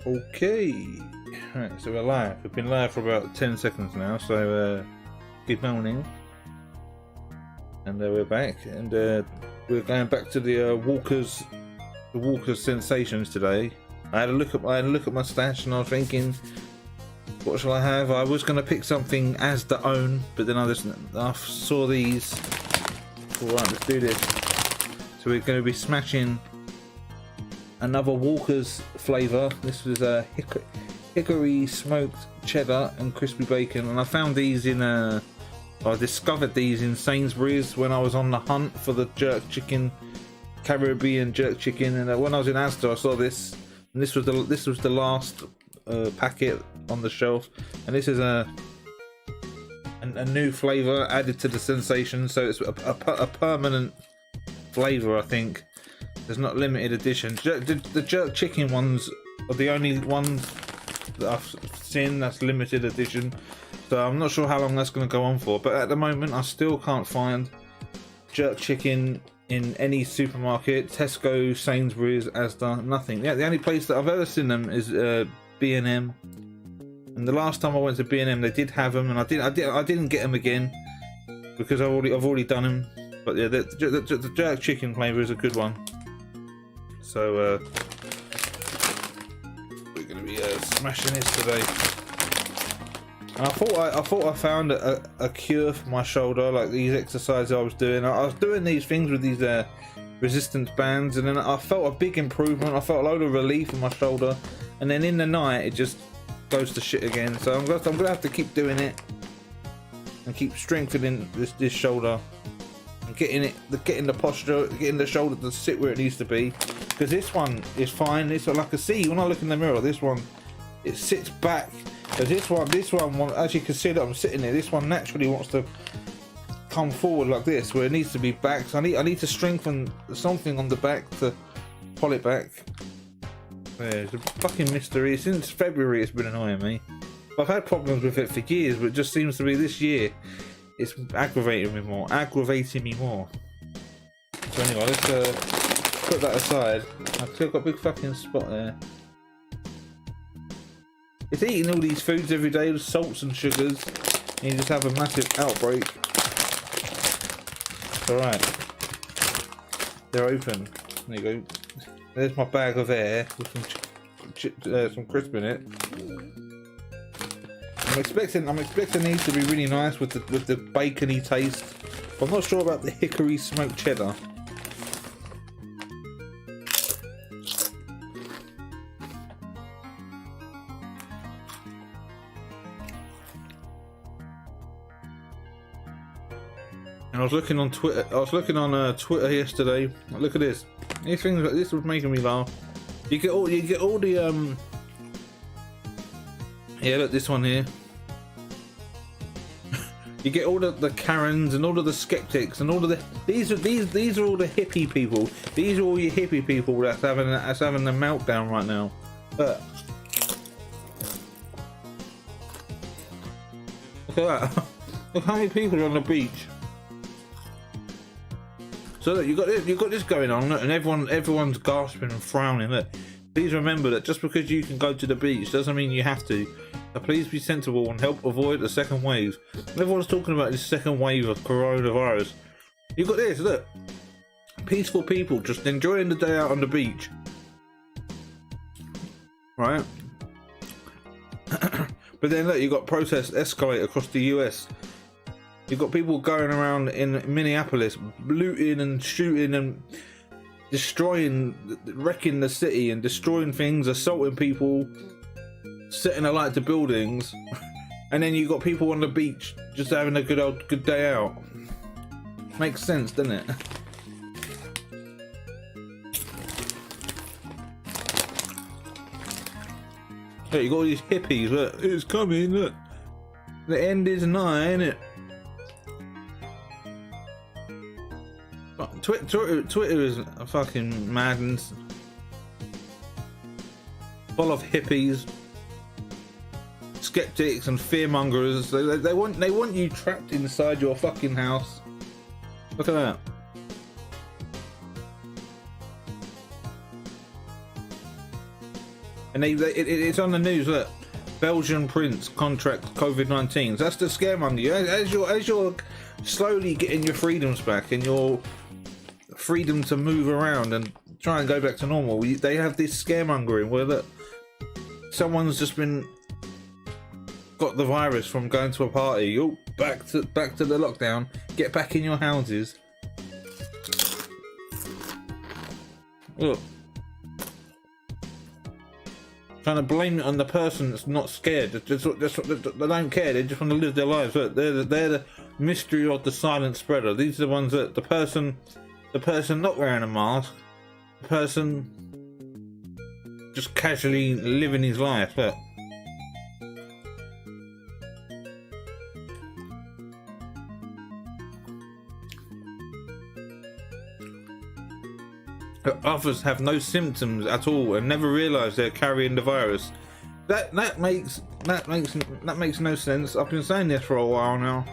Okay, right, so we're live. We've been live for about 10 seconds now, so good morning. And we're back, and we're going back to the Walker's sensations today. I had a look at my stash, and I was thinking, what shall I have? I was going to pick something as the own, but then I saw these. All right, let's do this. So we're going to be smashing another Walker's flavour. This was a hickory smoked cheddar and crispy bacon, and I found these in I discovered these in Sainsbury's when I was on the hunt for the jerk chicken, Caribbean jerk chicken, and when I was in Asda I saw this, and this was the last packet on the shelf, and this is a new flavour added to the sensation, so it's a permanent flavour, I think. There's not limited edition. The jerk chicken ones are the only ones that I've seen that's limited edition, so I'm not sure how long that's going to go on for, but at the moment I still can't find jerk chicken in any supermarket. Tesco, Sainsbury's, Asda, nothing. Yeah, the only place that I've ever seen them is B&M, and the last time I went to B&M they did have them, and I didn't get them again because I've already done them. But yeah, the jerk chicken flavour is a good one. So we're going to be smashing this today. And I thought I found a cure for my shoulder, like these exercises I was doing. I was doing these things with these resistance bands, and then I felt a big improvement. I felt a load of relief in my shoulder, and then in the night it just goes to shit again. So I'm gonna have to keep doing it and keep strengthening this shoulder. Getting the posture, getting the shoulder to sit where it needs to be, because this one is fine. It's like I see when I look in the mirror, this one, it sits back. But this one, as you can see that I'm sitting there, this one naturally wants to come forward like this, where it needs to be back. So I need to strengthen something on the back to pull it back. There's a fucking mystery. Since February it's been annoying me. I've had problems with it for years, but it just seems to be this year it's aggravating me more. So anyway, let's put that aside. I've still got a big fucking spot there. It's eating all these foods every day with salts and sugars, and you just have a massive outbreak. Alright. They're open. There you go. There's my bag of air with some crisp in it. I'm expecting these to be really nice with the bacony taste. But I'm not sure about the hickory smoked cheddar. And I was looking on Twitter. Twitter yesterday. Look at this. These things. This was making me laugh. You get all the Yeah, look, this one here. You get all the Karens and all of the skeptics and all of the these are all the hippie people. These are all your hippie people that's having a meltdown right now. But look at that. Look how many people are on the beach. So look, you got this going on, look, and everyone's gasping and frowning. Look, please remember that just because you can go to the beach doesn't mean you have to. So please be sensible and help avoid a second wave. Everyone's talking about this second wave of coronavirus. You got this, look. Peaceful people just enjoying the day out on the beach. Right? But then look, you got protests escalate across the US. You've got people going around in Minneapolis looting and shooting and destroying, wrecking the city and destroying things, assaulting people, setting alight to buildings, and then you got people on the beach just having a good day out. Makes sense, doesn't it? Look, you got all these hippies. Look, it's coming. Look, the end is nigh, isn't it? Twitter is a fucking madness, full of hippies, skeptics, and fearmongers. They want you trapped inside your fucking house. Look at that. And it's on the news. Look, Belgian prince contracts COVID-19. So that's the scaremonger. As you're slowly getting your freedoms back and your freedom to move around and try and go back to normal, they have this scaremongering where look, someone's just got the virus from going to a party. Oh, back to the lockdown. Get back in your houses. Look, trying to blame it on the person that's not scared. They don't care. They just want to live their lives. Look, they're the mystery of the silent spreader. These are the ones that the person not wearing a mask, the person just casually living his life. Look. Others have no symptoms at all and never realise they're carrying the virus. That makes no sense. I've been saying this for a while now.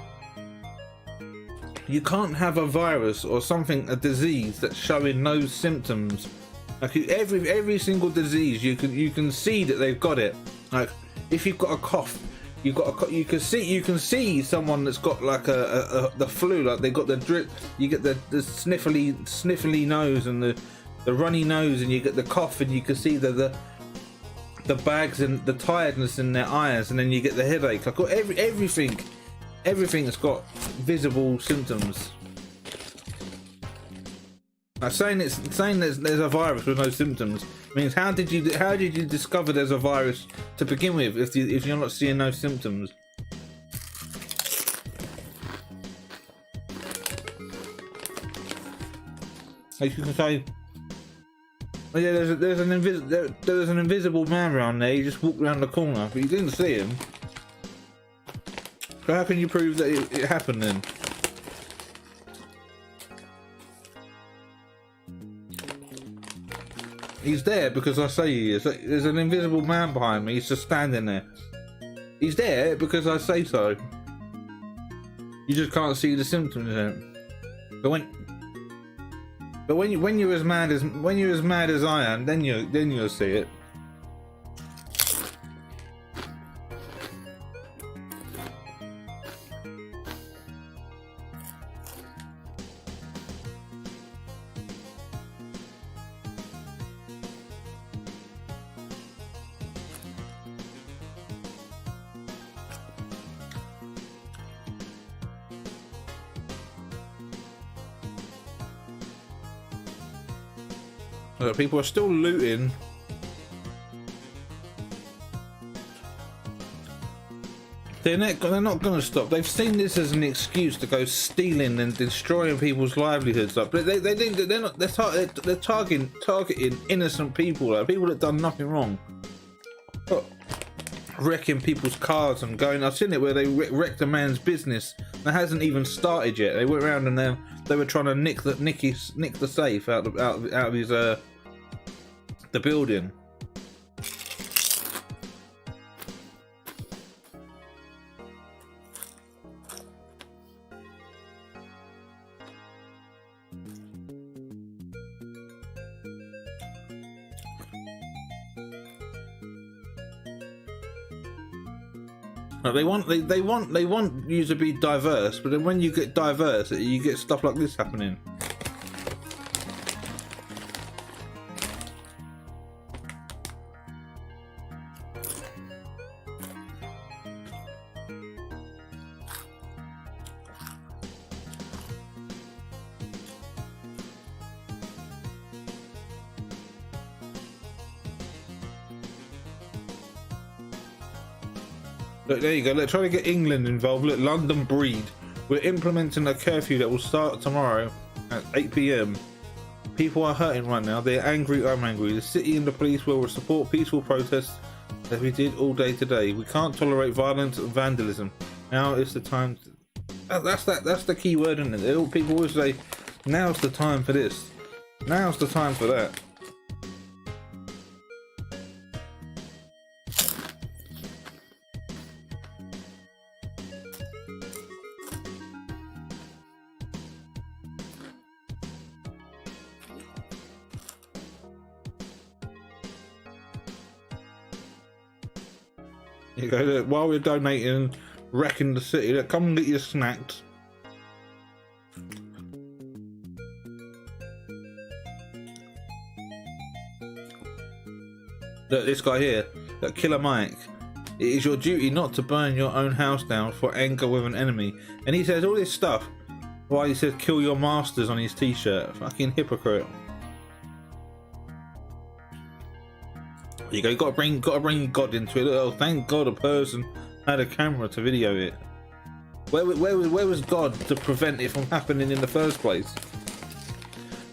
You can't have a virus or something, a disease that's showing no symptoms. Like every single disease, you can see that they've got it. Like if you've got a cough, you can see someone that's got like the flu, like they got the drip. You get the sniffly nose and the runny nose, and you get the cough, and you can see the bags and the tiredness in their eyes, and then you get the headache. Like everything's got visible symptoms. Now saying there's a virus with no symptoms means how did you discover there's a virus to begin with if you're not seeing no symptoms? Like you can say, oh yeah, there's an invisible man around there. He just walked around the corner, but you didn't see him. So how can you prove that it happened then? He's there because I say he is. There's an invisible man behind me. He's just standing there. He's there because I say so. You just can't see the symptoms in it. But when you're as mad as I am, then you'll see it. People are still looting. They're not going to stop. They've seen this as an excuse to go stealing and destroying people's livelihoods. Like, but they're not. They're targeting innocent people, like people that done nothing wrong. But wrecking people's cars and going. I've seen it where they wrecked a man's business that hasn't even started yet. They went around and they were trying to nick the safe out of his the building. They want you to be diverse, but then when you get diverse, you get stuff like this happening. Look, there you go. Look, try to get England involved. Look, London breed. We're implementing a curfew that will start tomorrow at 8 PM. People are hurting right now. They're angry. I'm angry. The city and the police will support peaceful protests as we did all day today. We can't tolerate violence and vandalism. Now is the time. That's the key word, isn't it? People always say, "Now's the time for this. Now's the time for that." You go, look, while we're donating, wrecking the city, look, come and get your snacks. Look, this guy here, look, Killer Mike. It is your duty not to burn your own house down for anger with an enemy. And he says all this stuff while he says kill your masters on his t-shirt. Fucking hypocrite. You go, you gotta bring God into it. Oh, thank God a person had a camera to video it. Where was God to prevent it from happening in the first place?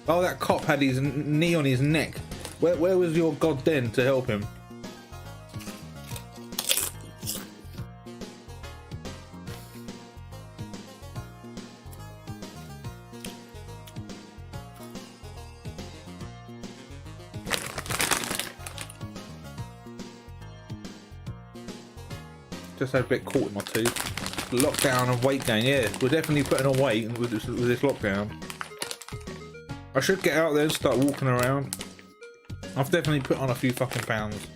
Oh, that cop had his knee on his neck. Where was your God then to help him? Just had a bit caught in my tooth. Lockdown and weight gain. Yeah, we're definitely putting on weight with this lockdown. I should get out there and start walking around. I've definitely put on a few fucking pounds.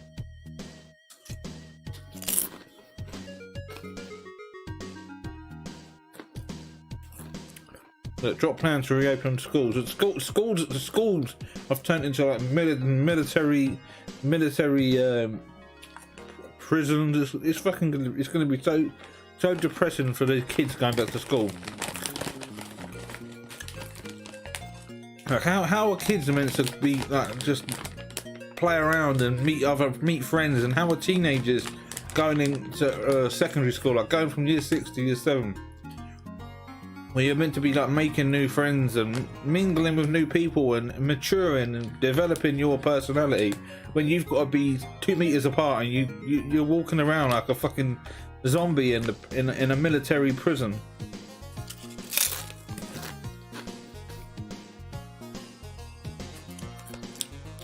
Look, drop plans to reopen schools. The schools have turned into like military prisons. It's fucking. It's going to be so depressing for the kids going back to school. Like how are kids meant to be like just play around and meet friends, and how are teenagers going into secondary school, like going from year 6 to year 7, where you're meant to be like making new friends and mingling with new people and maturing and developing your personality, when you've got to be 2 meters apart and you're walking around like a fucking zombie in a military prison.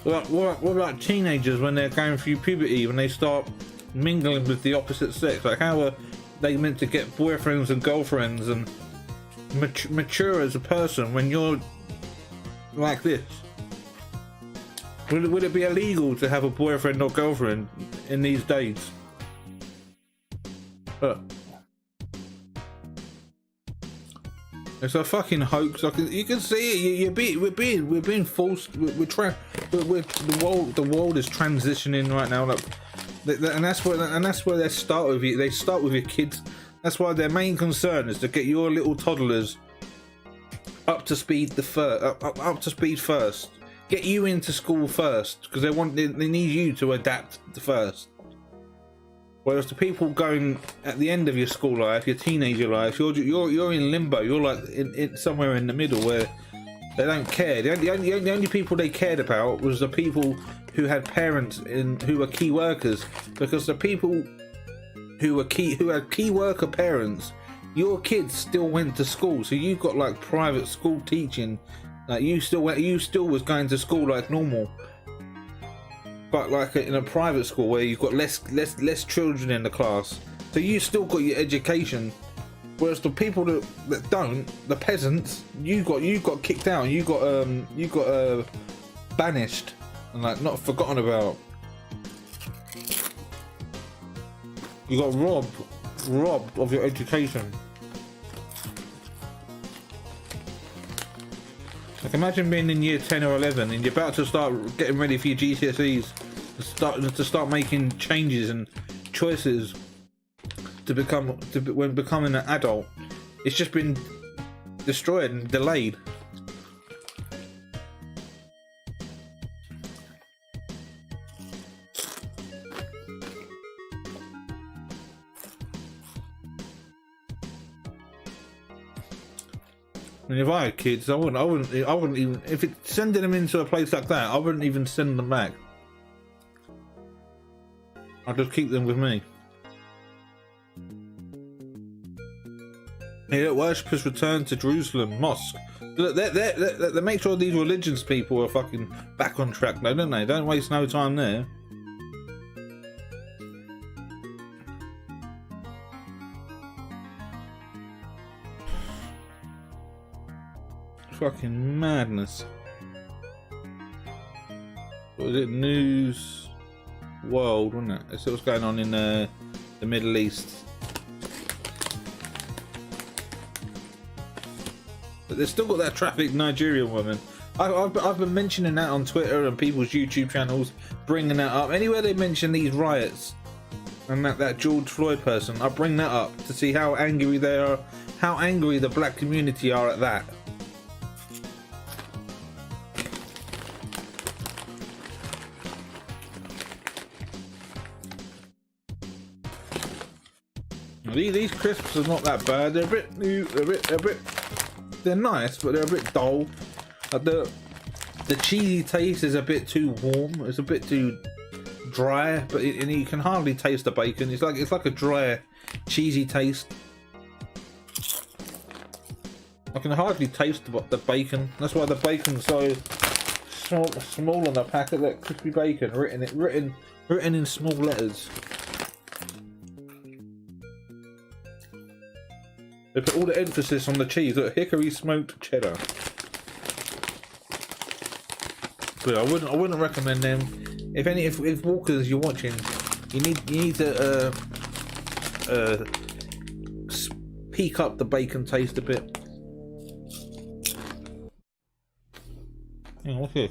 What about teenagers when they're going through puberty, when they start mingling with the opposite sex? Like, how are they meant to get boyfriends and girlfriends and mature as a person when you're like this? Would it be illegal to have a boyfriend or girlfriend in these days? It's a fucking hoax. You can see it. We're being forced. The world is transitioning right now. Like, and that's where they start with you. They start with your kids. That's why their main concern is to get your little toddlers up to speed up to speed first. Get you into school first, because they need you to adapt first. Whereas the people going at the end of your school life, your teenager life, you're in limbo. You're like in somewhere in the middle where they don't care. The only people they cared about was the people who had parents who were key workers, because the people who had key worker parents, your kids still went to school. So you got like private school teaching. Like you still was going to school like normal. But like in a private school where you've got less children in the class, so you still got your education. Whereas the people that don't, the peasants, you got kicked out, you got banished and like not forgotten about. You got robbed of your education. Like, imagine being in year 10 or 11 and you're about to start getting ready for your GCSEs, to start making changes and choices when becoming an adult. It's just been destroyed and delayed. And if I had kids, I wouldn't even, if it's sending them into a place like that, I wouldn't even send them back. I'd just keep them with me. Hey, look, worshippers return to Jerusalem mosque. Look, they make sure these religions people are fucking back on track, though, don't they? Don't waste no time there. Fucking madness. What was it? News World, wasn't it? That's what's going on in the the Middle East. But they've still got that trafficked Nigerian woman. I've been mentioning that on Twitter and people's YouTube channels, bringing that up. Anywhere they mention these riots and that George Floyd person, I bring that up to see how angry they are, how angry the black community are at that. These crisps are not that bad. They're a bit new. They're nice, but they're a bit dull. The cheesy taste is a bit too warm. It's a bit too dry, but and you can hardly taste the bacon. It's like a dry, cheesy taste. I can hardly taste the bacon. That's why the bacon's so small on the packet. That crispy bacon written in small letters. They put all the emphasis on the cheese. Look, Hickory smoked cheddar. But I wouldn't recommend them. If Walkers you're watching, you need to peak up the bacon taste a bit. Hang on, what's this?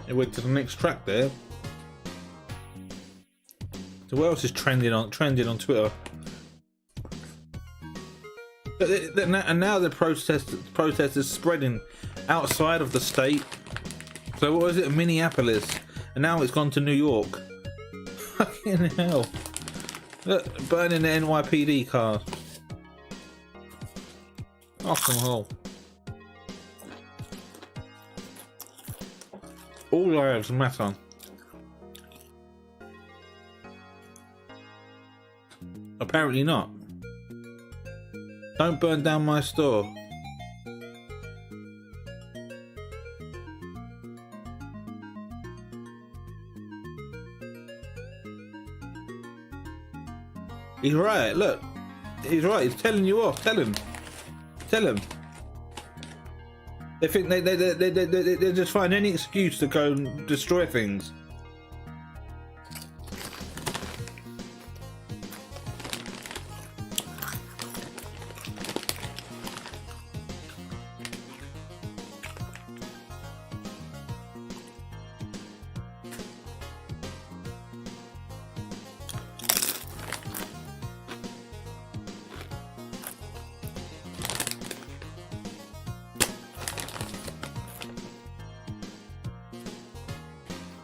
It went to the next track there. So what else is trending on Twitter? And now the protest is spreading outside of the state. So what was it, Minneapolis, and now it's gone to New York. Fucking hell! Look, burning the NYPD cars. Fucking hell! All lives matter. Apparently not. Don't burn down my store. He's right, look. He's right, he's telling you off. Tell him. Tell him. They think they just find any excuse to go and destroy things.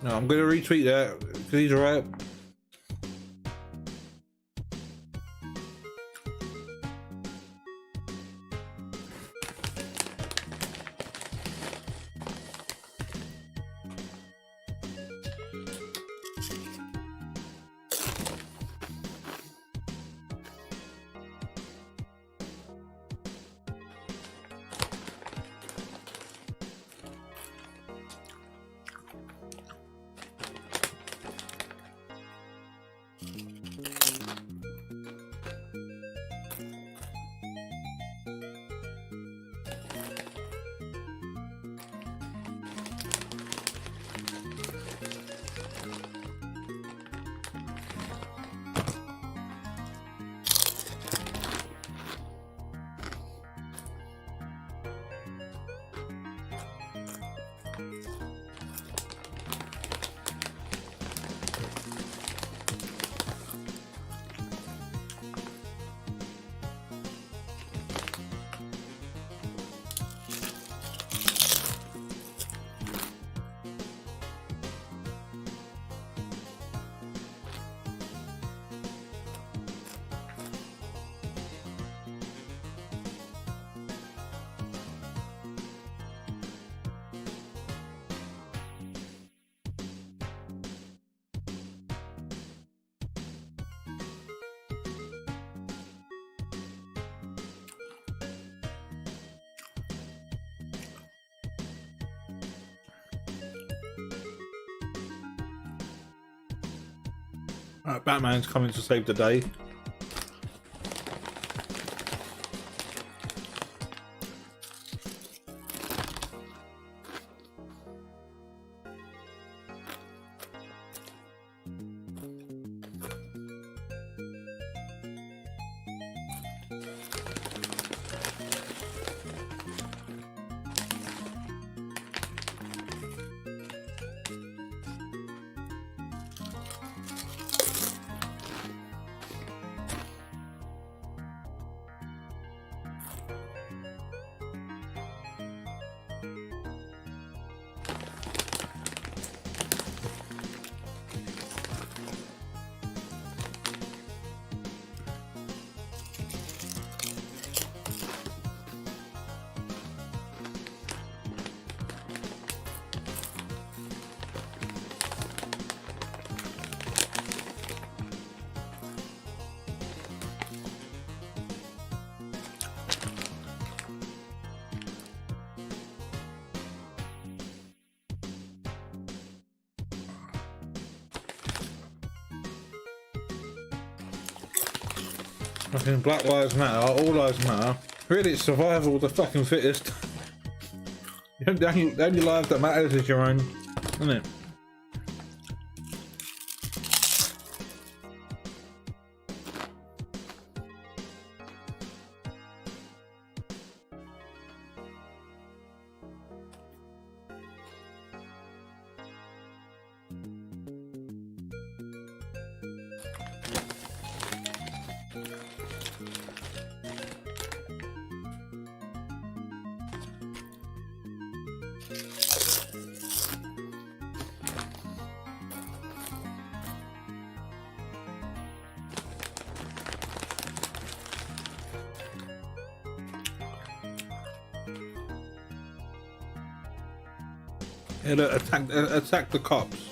No, I'm gonna retweet that because he's right. Batman's coming to save the day. Fucking Black Lives Matter, all lives matter. Really, it's survival of the fucking fittest. The only life that matters is your own, isn't it? It'll attack the cops.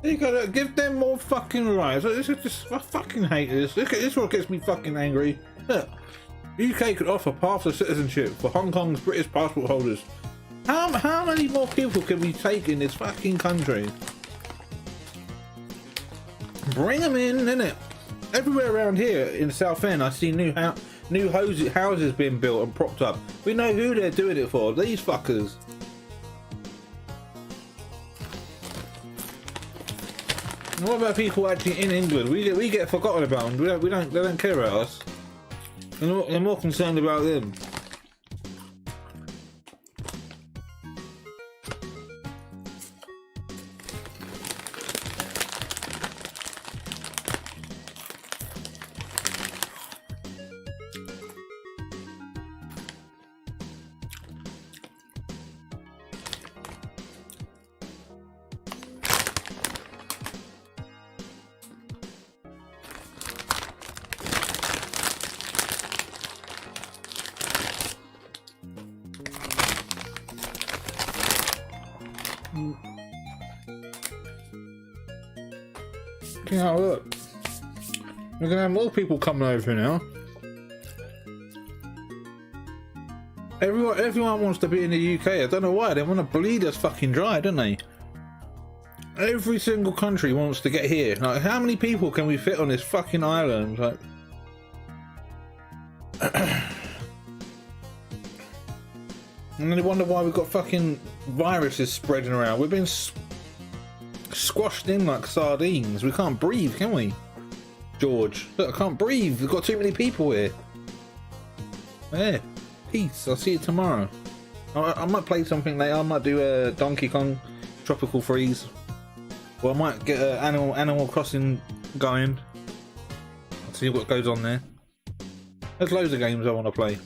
You gotta give them more fucking rights. This is just, I fucking hate this. Look at this, what gets me fucking angry. Look, UK could offer paths of citizenship for Hong Kong's British passport holders. How many more people can we take in this fucking country? Bring them in, innit? Everywhere around here in South End, I see new houses being built and propped up. We know who they're doing it for. These fuckers. And what about people actually in England? We get forgotten about them. They don't care about us. They're more concerned about them. Yeah, look. We're gonna have more people coming over now. Everyone wants to be in the UK. I don't know why. They want to bleed us fucking dry, don't they? Every single country wants to get here. Like, how many people can we fit on this fucking island? Like, and then they wonder why we've got fucking viruses spreading around. We've been squashed in like sardines. We can't breathe, can we? George, look, I can't breathe. We've got too many people here. Yeah, peace. I'll see you tomorrow. I might play something later. I might do a Donkey Kong Tropical Freeze. Or I might get Animal Crossing going. I'll see what goes on there. There's loads of games I want to play.